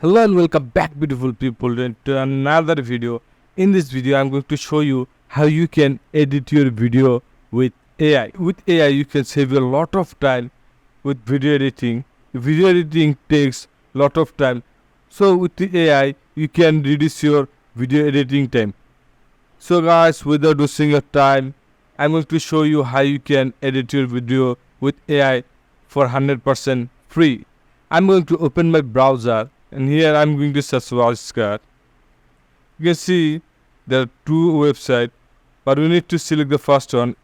Hello and welcome back, beautiful people, to another video. In this video I'm going to show you how you can edit your video with AI. With AI you can save a lot of time with video editing. Video editing takes a lot of time, so with the AI you can reduce your video editing time. So guys, without wasting your time, I'm going to show you how you can edit your video with AI for 100% free. I'm going to open my browser and here I'm going to search VoiceCut. You can see there are two websites, but we need to select the first one,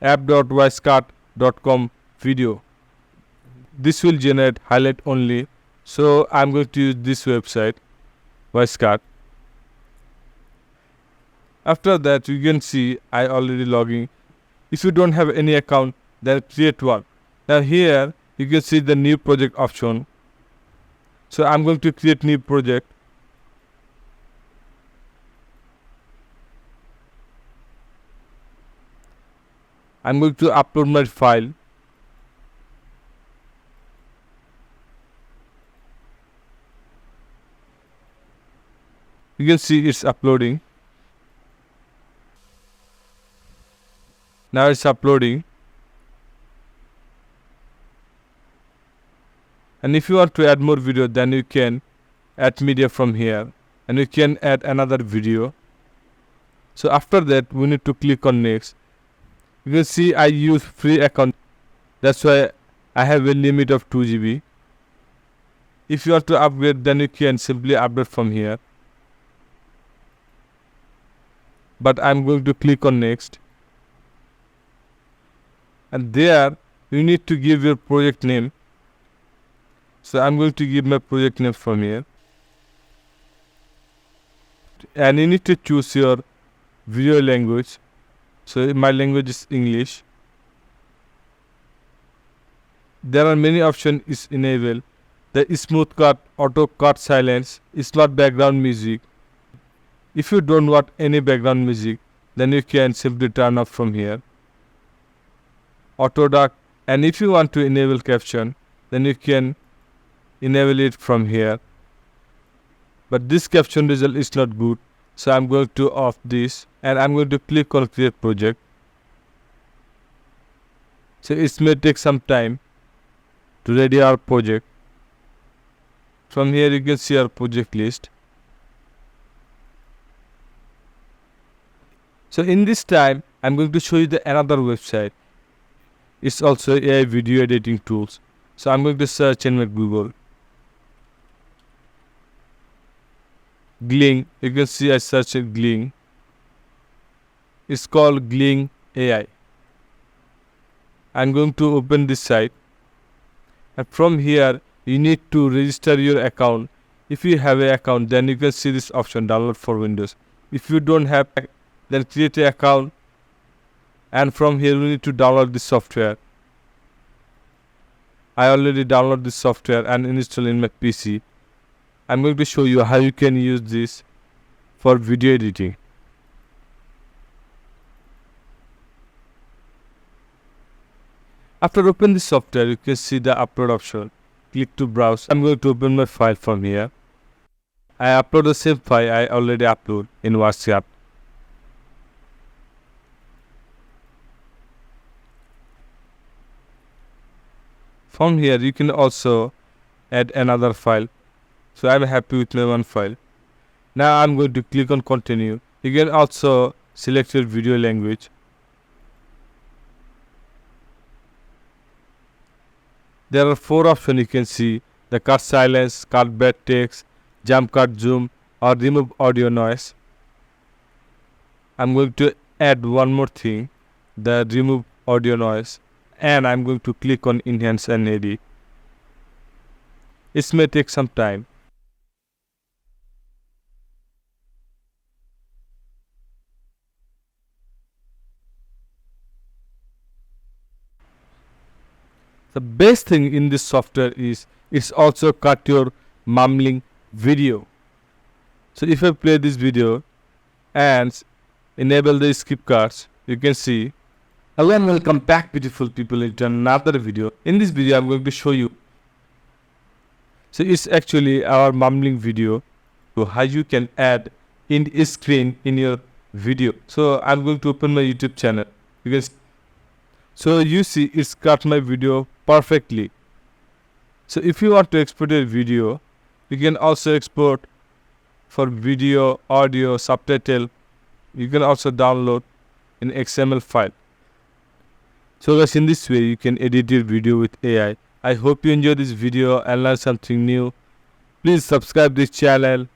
app.voicecut.com video. This will generate highlight only, so I'm going to use this website, VoiceCut. After that you can see I already logging. If you don't have any account, then create one. Now here you can see the new project option. So I'm going to create new project. I'm going to upload my file. You can see it's uploading. Now it's uploading. And if you want to add more video, then you can add media from here and you can add another video. So after that we need to click on next. You can see I use free account, that's why I have a limit of 2 GB. If you want to upgrade, then you can simply update from here. But I'm going to click on next. And there you need to give your project name. So I'm going to give my project name from here. And you need to choose your video language. So my language is English. There are many options is enabled. The smooth cut, auto cut silence, smart background music. If you don't want any background music, then you can simply turn off from here. Auto dark, and if you want to enable caption, then you can enable it from here. But this caption result is not good, so I'm going to off this and I'm going to click on create project. So it may take some time to ready our project. From here you can see our project list. So in this time I'm going to show you another website. It's also AI video editing tools. So I'm going to search in my Google. Gling, you can see I searched Gling. It's called Gling AI. I'm going to open this site, and from here you need to register your account. If you have an account, then you can see this option, download for Windows. If you don't have, then create an account, and from here you need to download this software. I already downloaded this software and install in my PC. I'm going to show you how you can use this for video editing. After open this software, you can see the upload option. Click to browse. I'm going to open my file from here. I upload the same file I already upload in WhatsApp. From here you can also add another file. So I'm happy with my one file. Now I'm going to click on continue. You can also select your video language. There are 4 options you can see: the cut silence, cut bad text, jump cut zoom, or remove audio noise. I'm going to add one more thing, the remove audio noise, and I'm going to click on enhance and edit. It may take some time. The best thing in this software is it's also cut your mumbling video. So if I play this video and enable the skip cuts, you can see. Hello and welcome back, beautiful people, into another video. In this video I'm going to show you So it's actually our mumbling video to how you can add in screen in your video. So I'm going to open my YouTube channel because so you see it's cut my video perfectly. So if you want to export a video, you can also export for video, audio, subtitle. You can also download in XML file. So guys, in this way you can edit your video with AI. I hope you enjoyed this video and learned something new. Please subscribe this channel